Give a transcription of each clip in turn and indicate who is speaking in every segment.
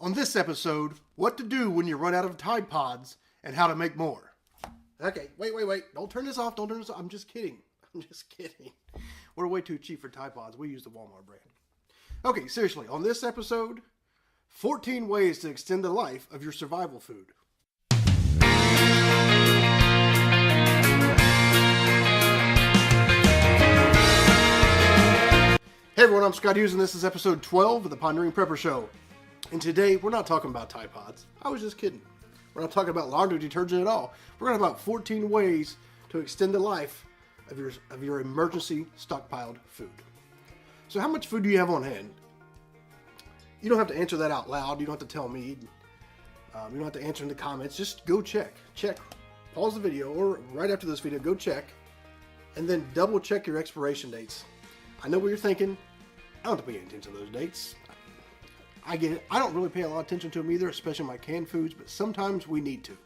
Speaker 1: On this episode, what to do when you run out of Tide Pods and how to make more. Okay, wait. Don't turn this off. I'm just kidding. We're way too cheap for Tide Pods. We use the Walmart brand. Okay, seriously, on this episode, 14 ways to extend the life of your survival food. Hey everyone, I'm Scott Hughes and this is episode 12 of the Pondering Prepper Show. And today, we're not talking about Tide Pods. I was just kidding. We're not talking about laundry detergent at all. We're going to talk about 14 ways to extend the life of your emergency stockpiled food. So how much food do you have on hand? You don't have to answer that out loud. You don't have to tell me. You don't have to answer in the comments. Just go check. Pause the video or right after this video, go check. And then double check your expiration dates. I know what you're thinking. I don't have to pay attention to those dates. I get it. I don't really pay a lot of attention to them either, especially my canned foods, but sometimes we need to.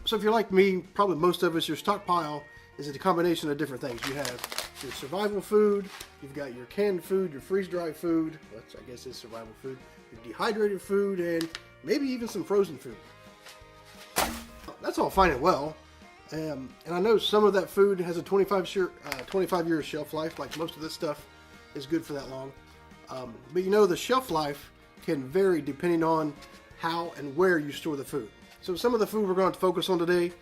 Speaker 1: So if you're like me, probably most of us, your stockpile is a combination of different things. You have your survival food, you've got your canned food, your freeze-dried food, which I guess is survival food, your dehydrated food, and maybe even some frozen food. That's all fine and well. And I know some of that food has a 25-year shelf life, like most of this stuff is good for that long. But you know, the shelf life can vary depending on how and where you store the food. So some of the food we're going to focus on today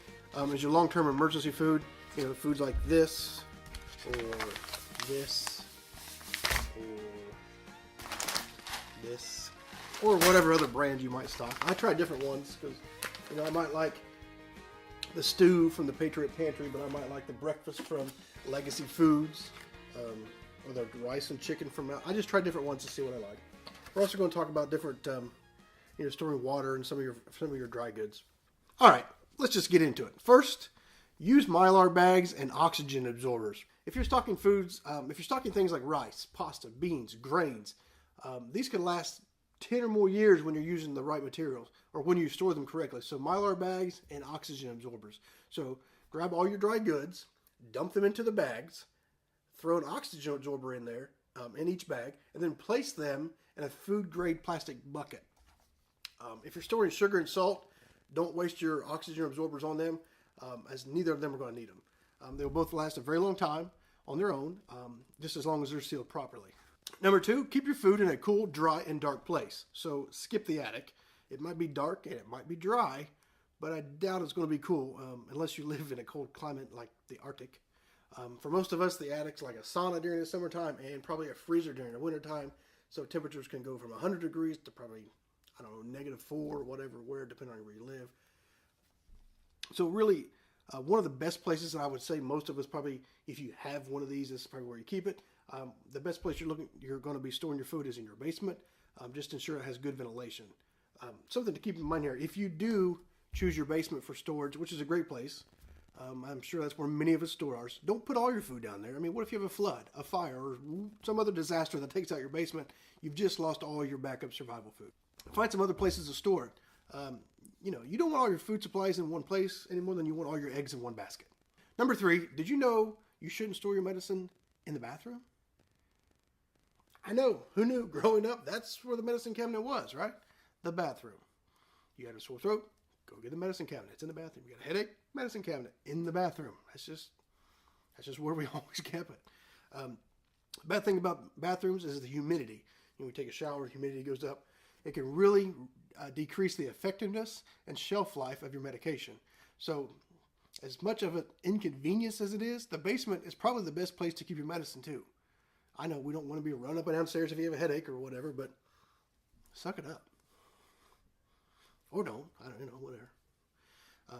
Speaker 1: is your long-term emergency food. You know, foods like this, or this, or this, or whatever other brand you might stock. I try different ones because, you know, I might like the stew from the Patriot Pantry, but I might like the breakfast from Legacy Foods, or the rice and chicken from. I just try different ones to see what I like. We're also going to talk about different, storing water and some of your dry goods. All right, let's just get into it. First, use Mylar bags and oxygen absorbers. If you're stocking foods, if you're stocking things like rice, pasta, beans, grains, these can last 10 or more years when you're using the right materials or when you store them correctly. So Mylar bags and oxygen absorbers. So grab all your dry goods, dump them into the bags, throw an oxygen absorber in there, in each bag, and then place them in a food-grade plastic bucket. If you're storing sugar and salt, don't waste your oxygen absorbers on them, as neither of them are going to need them. They'll both last a very long time on their own, just as long as they're sealed properly. Number 2, keep your food in a cool, dry, and dark place. So skip the attic. It might be dark and it might be dry, but I doubt it's going to be cool unless you live in a cold climate like the Arctic. For most of us, the attic's like a sauna during the summertime and probably a freezer during the wintertime. So temperatures can go from 100 degrees to probably, -4 or whatever, depending on where you live. So really, one of the best places, and I would say most of us probably, if you have one of these, this is probably where you keep it. The best place you're going to be storing your food is in your basement. Just ensure it has good ventilation. Something to keep in mind here, if you do choose your basement for storage, which is a great place, I'm sure that's where many of us store ours. Don't put all your food down there. I mean, what if you have a flood, a fire, or some other disaster that takes out your basement? You've just lost all your backup survival food. Find some other places to store it. You don't want all your food supplies in one place any more than you want all your eggs in one basket. Number 3, did you know you shouldn't store your medicine in the bathroom? I know, who knew? Growing up, that's where the medicine cabinet was, right? The bathroom. You had a sore throat, go get the medicine cabinet. It's in the bathroom. You got a headache, medicine cabinet in the bathroom. That's just where we always kept it. Bad thing about bathrooms is the humidity. We take a shower, humidity goes up. It can really decrease the effectiveness and shelf life of your medication. So as much of an inconvenience as it is, the basement is probably the best place to keep your medicine too. I know we don't want to be run up and downstairs if you have a headache or whatever, but suck it up. Or don't. I don't know, whatever.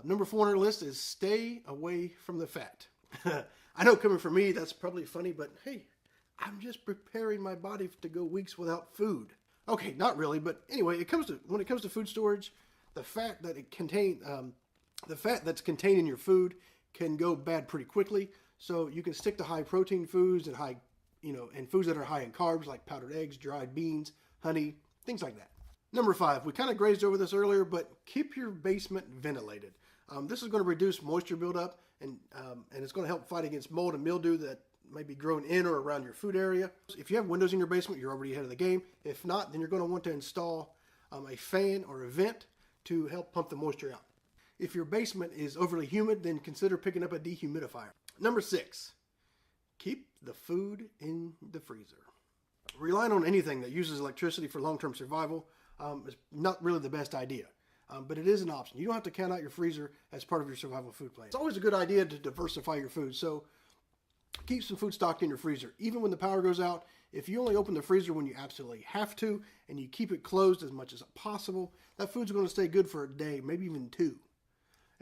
Speaker 1: Number 4 on our list is stay away from the fat. I know coming from me, that's probably funny, but hey, I'm just preparing my body to go weeks without food. Okay, not really, but anyway, when it comes to food storage, the fat that's contained in your food can go bad pretty quickly. So you can stick to high protein foods and and foods that are high in carbs like powdered eggs, dried beans, honey, things like that. Number 5, we kind of grazed over this earlier, but keep your basement ventilated. This is going to reduce moisture buildup and it's going to help fight against mold and mildew that may be grown in or around your food area. If you have windows in your basement, you're already ahead of the game. If not, then you're going to want to install a fan or a vent to help pump the moisture out. If your basement is overly humid, then consider picking up a dehumidifier. Number 6, keep the food in the freezer. Relying on anything that uses electricity for long-term survival is not really the best idea, but it is an option. You don't have to count out your freezer as part of your survival food plan. It's always a good idea to diversify your food, so keep some food stocked in your freezer. Even when the power goes out, if you only open the freezer when you absolutely have to, and you keep it closed as much as possible, that food's going to stay good for a day, maybe even 2.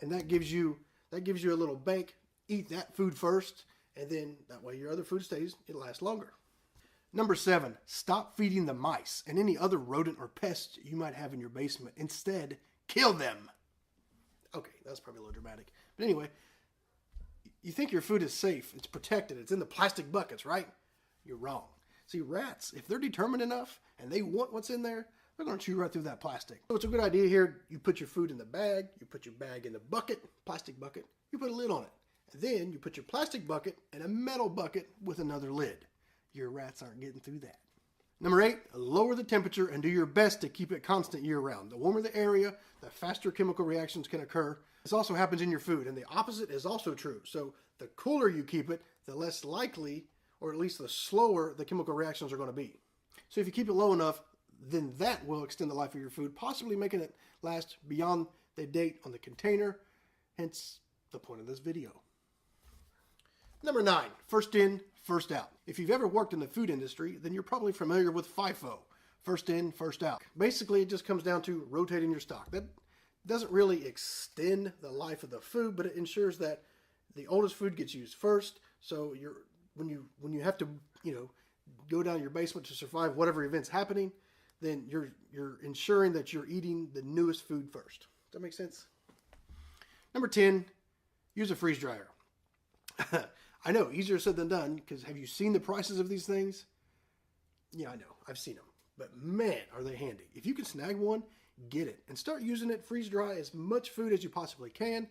Speaker 1: And that gives you a little bank. Eat that food first, and then that way your other food stays, it lasts longer. Number 7, stop feeding the mice and any other rodent or pest you might have in your basement. Instead, kill them. Okay, that's probably a little dramatic. But anyway, you think your food is safe, it's protected, it's in the plastic buckets, right? You're wrong. See, rats, if they're determined enough and they want what's in there, they're going to chew right through that plastic. So it's a good idea here. You put your food in the bag, you put your bag in the bucket, plastic bucket, you put a lid on it. And then you put your plastic bucket in a metal bucket with another lid. Your rats aren't getting through that. Number 8, lower the temperature and do your best to keep it constant year-round. The warmer the area, the faster chemical reactions can occur. This also happens in your food, and the opposite is also true. So the cooler you keep it, the less likely, or at least the slower, the chemical reactions are going to be. So if you keep it low enough, then that will extend the life of your food, possibly making it last beyond the date on the container, hence the point of this video. Number 9, first in, first out. If you've ever worked in the food industry, then you're probably familiar with FIFO, first in, first out. Basically, it just comes down to rotating your stock. That doesn't really extend the life of the food, but it ensures that the oldest food gets used first. So when you have to, go down your basement to survive whatever event's happening, then you're ensuring that you're eating the newest food first. Does that make sense? Number 10, use a freeze dryer. I know, easier said than done, because have you seen the prices of these things? Yeah, I know, I've seen them. But man, are they handy. If you can snag one, get it. And start using it, freeze dry as much food as you possibly can.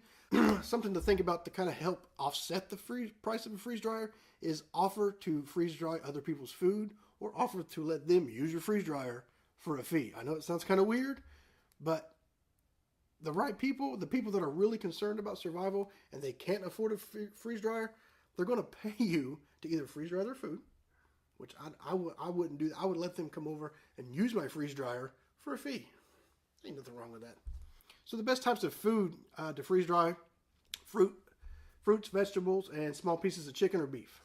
Speaker 1: Something to think about to kind of help offset the price of a freeze dryer is offer to freeze dry other people's food, or offer to let them use your freeze dryer for a fee. I know it sounds kind of weird, but the right people, the people that are really concerned about survival and they can't afford a freeze dryer, they're going to pay you to either freeze dry their food, which I wouldn't do. I would let them come over and use my freeze dryer for a fee. Ain't nothing wrong with that. So the best types of food to freeze dry: fruits, vegetables, and small pieces of chicken or beef.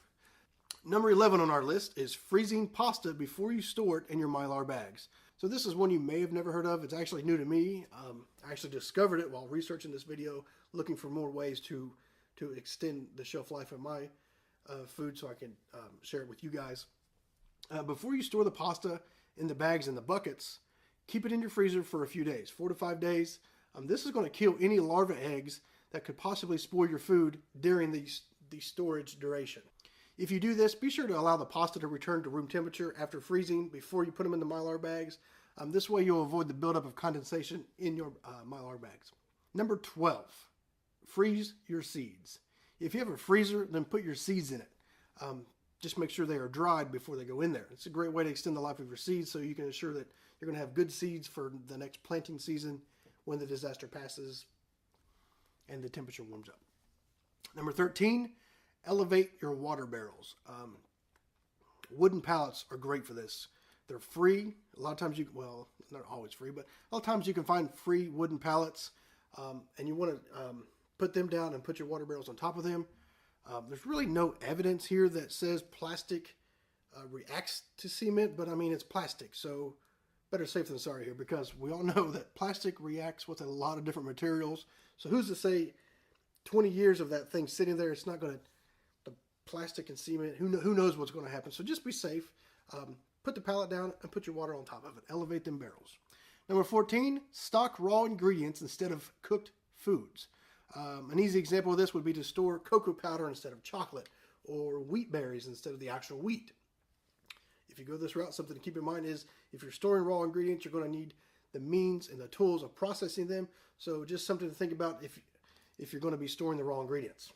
Speaker 1: Number 11 on our list is freezing pasta before you store it in your Mylar bags. So this is one you may have never heard of. It's actually new to me. I actually discovered it while researching this video, looking for more ways to extend the shelf life of my food so I can share it with you guys. Before you store the pasta in the bags and the buckets, keep it in your freezer for a few days, 4 to 5 days. This is going to kill any larva eggs that could possibly spoil your food during the storage duration. If you do this, be sure to allow the pasta to return to room temperature after freezing before you put them in the Mylar bags. This way you'll avoid the buildup of condensation in your Mylar bags. Number 12, freeze your seeds. If you have a freezer, then put your seeds in it. Just make sure they are dried before they go in there. It's a great way to extend the life of your seeds, so you can ensure that you're going to have good seeds for the next planting season when the disaster passes and the temperature warms up. Number 13, elevate your water barrels. Wooden pallets are great for this. They're free. A lot of times not always free, but a lot of times you can find free wooden pallets, and you want to put them down and put your water barrels on top of them. There's really no evidence here that says plastic reacts to cement, but I mean, it's plastic, so better safe than sorry here, because we all know that plastic reacts with a lot of different materials. So who's to say 20 years of that thing sitting there, it's not going to, the plastic and cement, who knows what's going to happen. So just be safe. Put the pallet down and put your water on top of it. Elevate them barrels. Number 14, stock raw ingredients instead of cooked foods. An easy example of this would be to store cocoa powder instead of chocolate, or wheat berries instead of the actual wheat. If you go this route, something to keep in mind is if you're storing raw ingredients, you're going to need the means and the tools of processing them. So just something to think about if you're going to be storing the raw ingredients.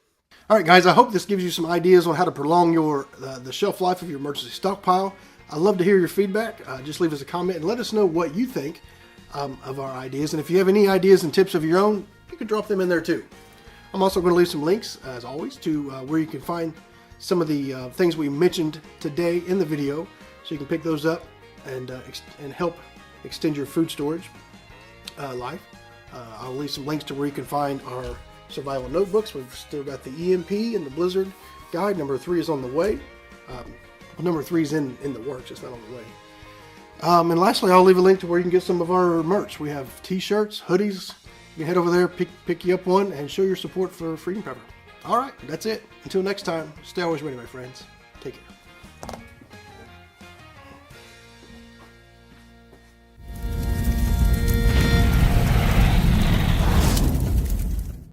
Speaker 1: All right, guys, I hope this gives you some ideas on how to prolong the shelf life of your emergency stockpile. I'd love to hear your feedback. Just leave us a comment and let us know what you think of our ideas. And if you have any ideas and tips of your own, you can drop them in there too. I'm also going to leave some links, as always, to where you can find some of the things we mentioned today in the video, so you can pick those up and help extend your food storage life. I'll leave some links to where you can find our survival notebooks. We've still got the EMP and the Blizzard guide. Number 3 is on the way. Number 3 is in the works. It's not on the way. And lastly, I'll leave a link to where you can get some of our merch. We have t-shirts, hoodies. You can head over there, pick you up one, and show your support for Freedom Pepper. All right, that's it. Until next time, stay always ready, my friends. Take care.